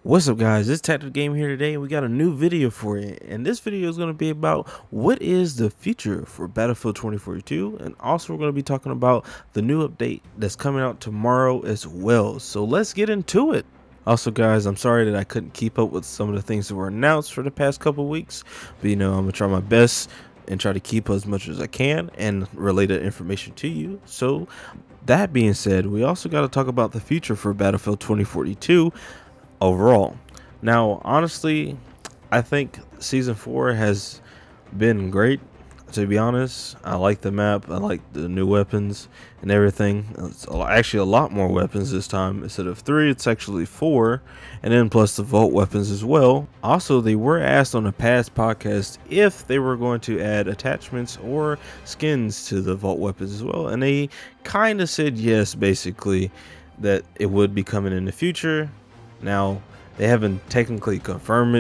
What's up, guys? It's Tactical Game here today, and we got a new video for you. And this video is going to be about what is the future for Battlefield 2042, and also we're going to be talking about the new update that's coming out tomorrow as well. So let's get into it. Also, guys, I'm sorry that I couldn't keep up with some of the things that were announced for the past couple weeks, but I'm gonna try my best and try to keep as much as I can and relay that information to you. So that being said, we also got to talk about the future for Battlefield 2042 overall. Now, honestly, I think season 4 has been great. To be honest, I like the map, I like the new weapons and everything. It's actually a lot more weapons this time. Instead of 3, it's actually 4, and then plus the vault weapons as well. Also, they were asked on a past podcast if they were going to add attachments or skins to the vault weapons as well, and they kind of said yes, basically, that it would be coming in the future. Now, they haven't technically confirmed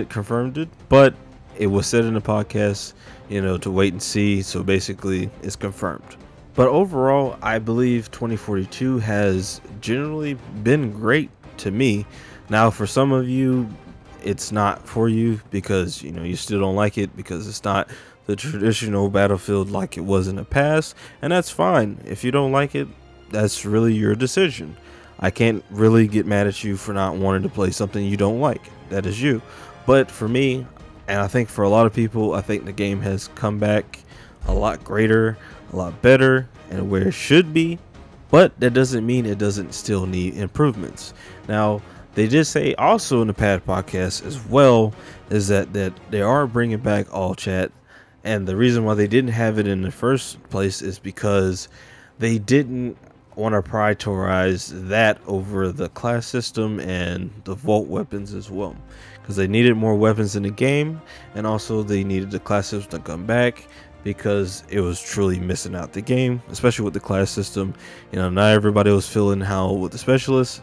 it, but it was said in the podcast, to wait and see. So basically, it's confirmed. But overall, I believe 2042 has generally been great to me. Now, for some of you, it's not for you because, you still don't like it because it's not the traditional Battlefield like it was in the past. And that's fine. If you don't like it, that's really your decision. I can't really get mad at you for not wanting to play something you don't like. That is you. But for me, and I think for a lot of people, I think the game has come back a lot greater, a lot better, and where it should be. But that doesn't mean it doesn't still need improvements. Now, they did say also in the past podcast as well is that they are bringing back all chat. And the reason why they didn't have it in the first place is because they didn't want to prioritize that over the class system and the vault weapons as well, because they needed more weapons in the game, and also they needed the class system to come back because it was truly missing out the game, especially with the class system. Not everybody was feeling how with the specialists,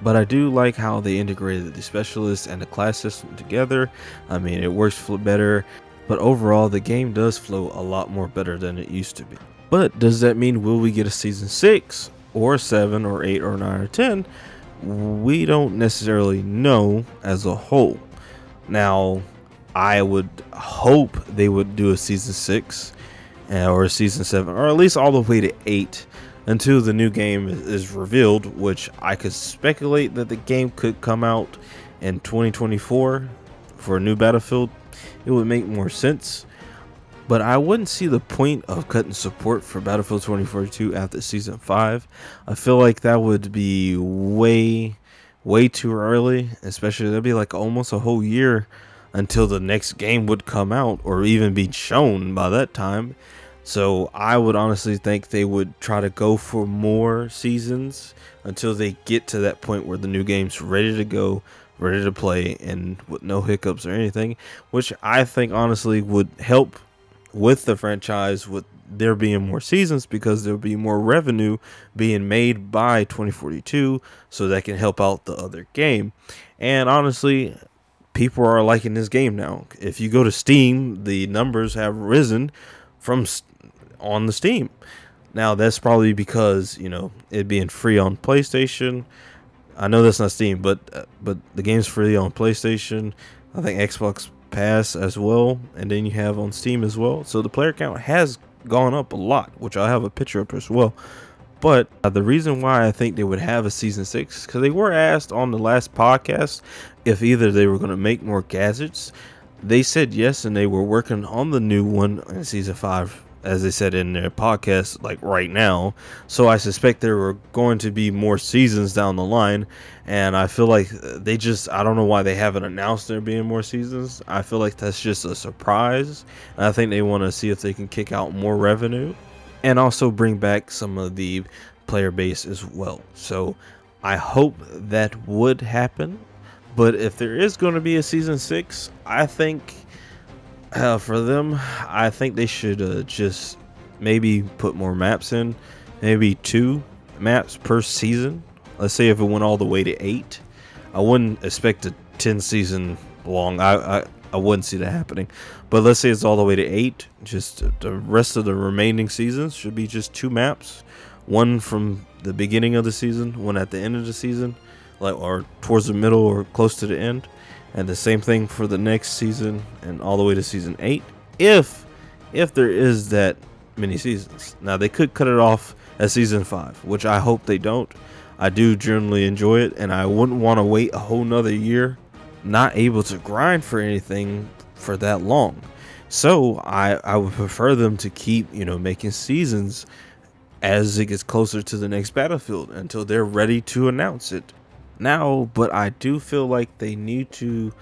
but I do like how they integrated the specialists and the class system together. I mean, it works better, but overall the game does flow a lot more better than it used to be. But does that mean will we get a season 6 or 7 or 8 or 9 or 10? We don't necessarily know as a whole. Now, I would hope they would do a season 6 or a season 7, or at least all the way to 8 until the new game is revealed, which I could speculate that the game could come out in 2024 for a new Battlefield. It would make more sense. But I wouldn't see the point of cutting support for Battlefield 2042 after Season 5. I feel like that would be way too early, especially that'd be like almost a whole year until the next game would come out or even be shown by that time. So I would honestly think they would try to go for more seasons until they get to that point where the new game's ready to go, ready to play, and with no hiccups or anything, which I think honestly would help with the franchise, with there being more seasons, because there'll be more revenue being made by 2042, so that can help out the other game. And honestly, people are liking this game now. If you go to Steam, the numbers have risen from on the Steam. Now that's probably because it being free on PlayStation. I know that's not Steam, but the game's free on PlayStation. I think Xbox Pass as well, and then you have on Steam as well. So the player count has gone up a lot, which I have a picture of as well. But the reason why I think they would have a season 6, because they were asked on the last podcast if either they were going to make more gadgets. They said yes, and they were working on the new one in season 5, as they said in their podcast, like right now. So I suspect there were going to be more seasons down the line, and I feel like I don't know why they haven't announced there being more seasons. I feel like that's just a surprise, and I think they want to see if they can kick out more revenue and also bring back some of the player base as well. So I hope that would happen. But if there is going to be a season 6, I think for them, I think they should just maybe put more maps in, maybe 2 maps per season. Let's say if it went all the way to 8, I wouldn't expect a 10 season long. I wouldn't see that happening. But let's say it's all the way to 8. Just the rest of the remaining seasons should be just 2 maps, one from the beginning of the season, one at the end of the season, like, or towards the middle or close to the end. And the same thing for the next season and all the way to season 8, if there is that many seasons. Now they could cut it off at season 5, which I hope they don't. I do generally enjoy it, and I wouldn't want to wait a whole nother year not able to grind for anything for that long. So I would prefer them to keep, making seasons as it gets closer to the next Battlefield until they're ready to announce it now. But I do feel like they need to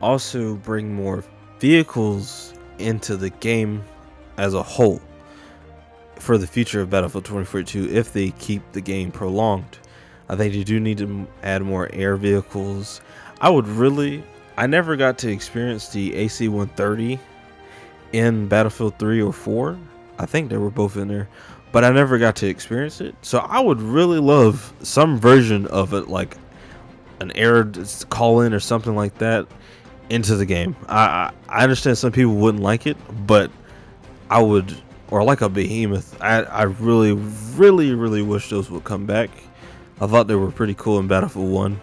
also bring more vehicles into the game as a whole for the future of Battlefield 2042 if they keep the game prolonged. I think you do need to add more air vehicles. I never got to experience the AC-130 in Battlefield 3 or 4. I think they were both in there, but I never got to experience it. So I would really love some version of it, like an air call-in or something like that, into the game. I understand some people wouldn't like it, but I would, or like a behemoth. I really wish those would come back. I thought they were pretty cool in Battlefield 1.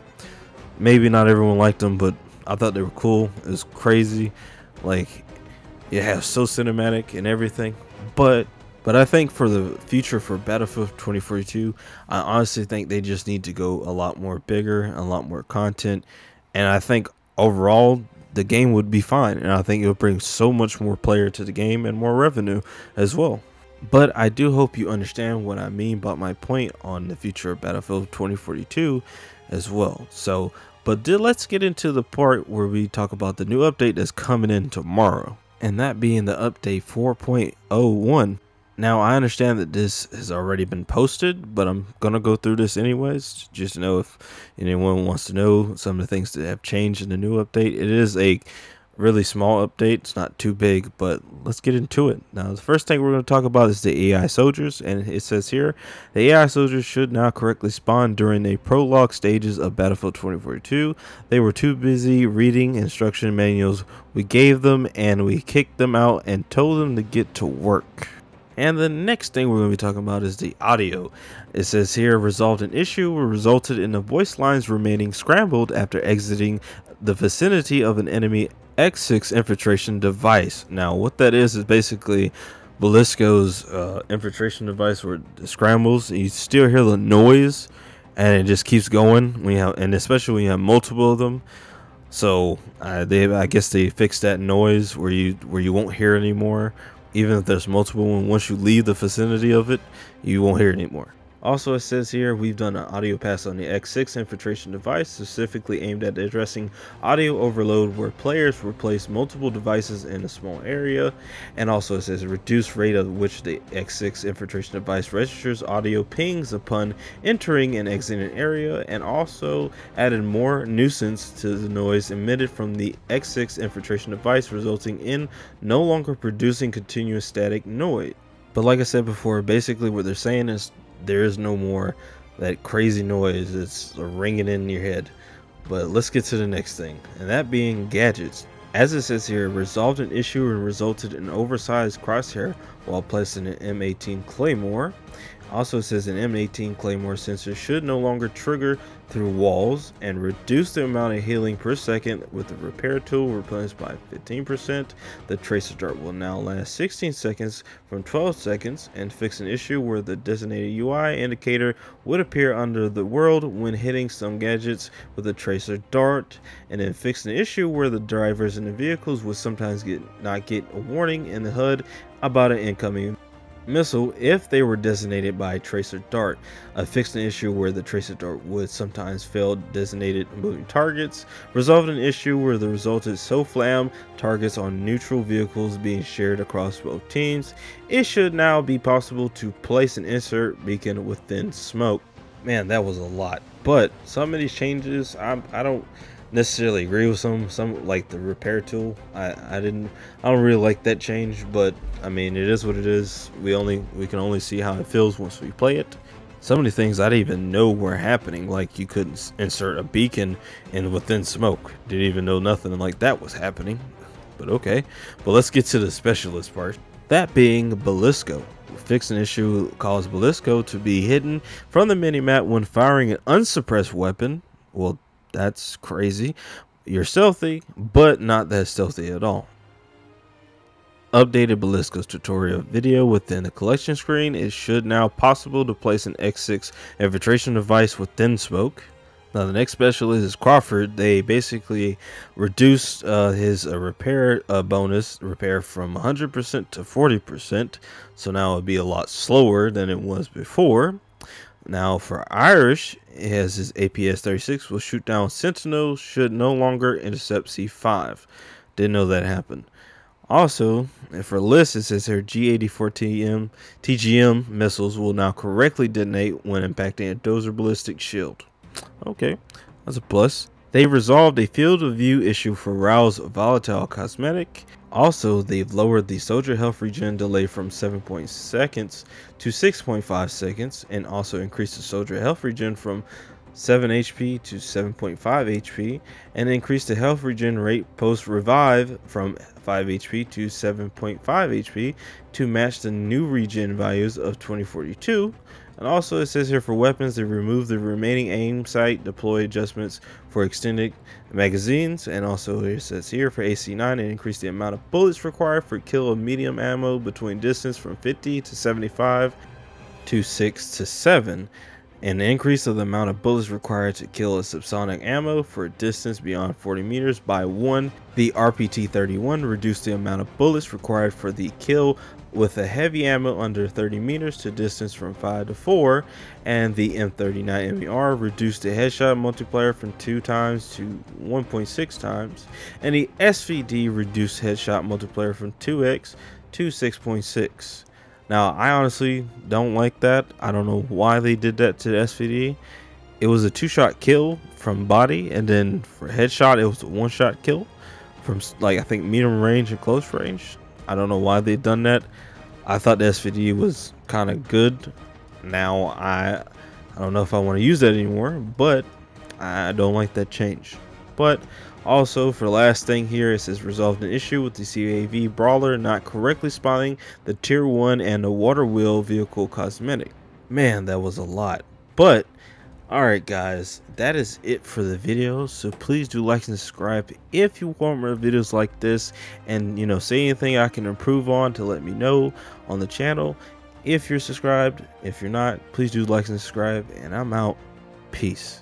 Maybe not everyone liked them, but I thought they were cool. It was crazy, like it so cinematic and everything. But I think for the future for Battlefield 2042, I honestly think they just need to go a lot more bigger, a lot more content, and I think overall the game would be fine, and I think it would bring so much more player to the game and more revenue as well. But I do hope you understand what I mean by my point on the future of Battlefield 2042 as well. So, but let's get into the part where we talk about the new update that's coming in tomorrow, and that being the update 4.01. Now, I understand that this has already been posted, but I'm going to go through this anyways, just to know if anyone wants to know some of the things that have changed in the new update. It is a really small update. It's not too big, but let's get into it. Now, the first thing we're going to talk about is the AI soldiers, and it says here, the AI soldiers should now correctly spawn during the prologue stages of Battlefield 2042. They were too busy reading instruction manuals we gave them, and we kicked them out and told them to get to work. And the next thing we're going to be talking about is the audio. It says here, resolved an issue which resulted in the voice lines remaining scrambled after exiting the vicinity of an enemy X6 infiltration device. Now, what that is basically Belisco's infiltration device where it scrambles. You still hear the noise, and it just keeps going. And especially when you have multiple of them. So I guess they fixed that noise where you won't hear anymore. Even if there's multiple, and once you leave the vicinity of it, you won't hear it anymore. Also, it says here, we've done an audio pass on the X6 infiltration device, specifically aimed at addressing audio overload where players replace multiple devices in a small area. And also it says reduced rate at which the X6 infiltration device registers audio pings upon entering and exiting an area, and also added more nuisance to the noise emitted from the X6 infiltration device, resulting in no longer producing continuous static noise. But like I said before, basically what they're saying is there is no more that crazy noise that's ringing in your head. But let's get to the next thing, and that being gadgets. As it says here, resolved an issue and resulted in oversized crosshair while placing an M18 Claymore. Also, it says an M18 Claymore sensor should no longer trigger through walls, and reduce the amount of healing per second with the repair tool replenished by 15%. The tracer dart will now last 16 seconds from 12 seconds, and fix an issue where the designated UI indicator would appear under the world when hitting some gadgets with a tracer dart, and then fix an issue where the drivers in the vehicles would sometimes not get a warning in the HUD about an incoming missile if they were designated by tracer dart. Fixed an issue where the tracer dart would sometimes fail designated moving targets. Resolved an issue where the resulted SOFLAM targets on neutral vehicles being shared across both teams. It should now be possible to place an insert beacon within smoke. Man, that was a lot, but some of these changes I don't necessarily agree with. Some like the repair tool, I don't really like that change, but I mean, it is what it is. We can only see how it feels once we play it. Some of the things I didn't even know were happening, like you couldn't insert a beacon in within smoke. Didn't even know nothing like that was happening, but okay. But let's get to the specialist part, that being Belisco. Fix an issue caused Belisco to be hidden from the minimap when firing an unsuppressed weapon. Well, that's crazy. You're stealthy, but not that stealthy at all. Updated Balisco's tutorial video within the collection screen. It should now possible to place an X6 infiltration device within Smoke. Now the next specialist is Crawford. They basically reduced his repair bonus repair from 100% to 40%, so now it'll be a lot slower than it was before. Now for Irish, it has his APS 36 will shoot down Sentinels, should no longer intercept C5. Didn't know that happened. Also, and for Liz, it says here G84 TGM missiles will now correctly detonate when impacting a Dozer ballistic shield. Okay, that's a plus. They resolved a field of view issue for Rao's volatile cosmetic. Also, they've lowered the soldier health regen delay from 7.0 seconds to 6.5 seconds, and also increased the soldier health regen from 7 HP to 7.5 HP, and increased the health regen rate post revive from 5 HP to 7.5 HP to match the new regen values of 2042. And also it says here for weapons, they removed the remaining aim sight deploy adjustments for extended magazines, and also it says here for AC9 it increased the amount of bullets required for kill of medium ammo between distance from 50 to 75 to 6 to 7. An increase of the amount of bullets required to kill a subsonic ammo for a distance beyond 40 meters by 1. The RPT-31 reduced the amount of bullets required for the kill with a heavy ammo under 30 meters to distance from 5 to 4. And the M39 MER reduced the headshot multiplier from 2 times to 1.6 times. And the SVD reduced headshot multiplier from 2x to 6.6. Now, I honestly don't like that. I don't know why they did that to the SVD. It was a 2-shot kill from body, and then for headshot, it was a 1-shot kill from, like, I think medium range and close range. I don't know why they done that. I thought the SVD was kind of good. Now, I don't know if I want to use that anymore, but I don't like that change. But also, for the last thing here, it says resolved an issue with the CAV Brawler not correctly spotting the Tier 1 and the water wheel vehicle cosmetic. Man, that was a lot. But, alright guys, that is it for the video. So please do like and subscribe if you want more videos like this. And, you know, say anything I can improve on to let me know on the channel. If you're subscribed, if you're not, please do like and subscribe. And I'm out. Peace.